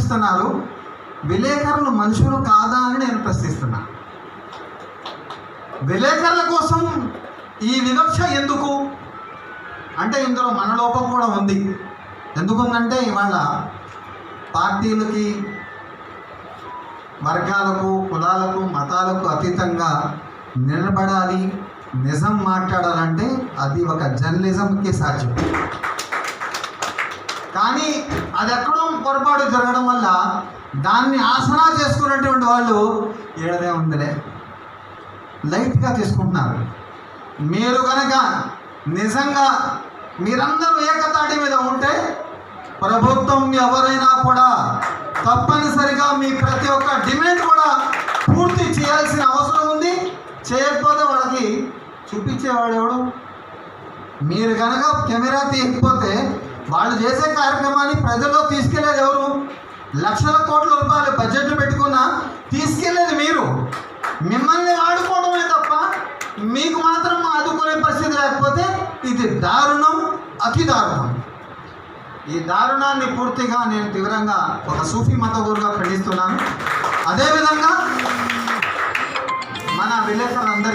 చూపిస్తున్నారు. విలేకరులు మనుషులు కాదా అని నేను ప్రశ్నిస్తున్నా. విలేకరుల కోసం ఈ వివక్ష ఎందుకు అంటే ఇందులో మన లోపం కూడా ఉంది. ఎందుకుందంటే ఇవాళ పార్టీలకి, వర్గాలకు, కులాలకు, మతాలకు అతీతంగా నిలబడాలి, నిజం మాట్లాడాలంటే అది ఒక జర్నలిజంకి సాధ్యం. కానీ అది ఎక్కడో పొరపాటు జరగడం వల్ల దాన్ని ఆసరా చేసుకున్నటువంటి వాళ్ళు ఏడదే ఉందిలే లైట్గా తీసుకుంటున్నారు. మీరు కనుక నిజంగా మీరందరూ ఏకతాటి మీద ఉంటే ప్రభుత్వం ఎవరైనా కూడా తప్పనిసరిగా మీ ప్రతి ఒక్క డిమాండ్ కూడా పూర్తి చేయాల్సిన అవసరం ఉంది. చేయకపోతే వాళ్ళకి చూపించేవాడు ఎవడు? మీరు కనుక కెమెరా తీయకపోతే వాళ్ళు చేసే కార్యక్రమాన్ని ప్రజల్లో తీసుకెళ్లేది ఎవరు? లక్షల కోట్ల రూపాయలు బడ్జెట్లు పెట్టుకున్నా తీసుకెళ్లేది మీరు. మిమ్మల్ని వాడుకోవడమే తప్ప మీకు మాత్రం ఆదుకునే పరిస్థితి లేకపోతే ఇది దారుణం, అతి దారుణం. ఈ దారుణాన్ని పూర్తిగా నేను తీవ్రంగా ఒక సూఫీ మతగురుగా ఖండిస్తున్నాను. అదేవిధంగా మన విలేకరులందరికీ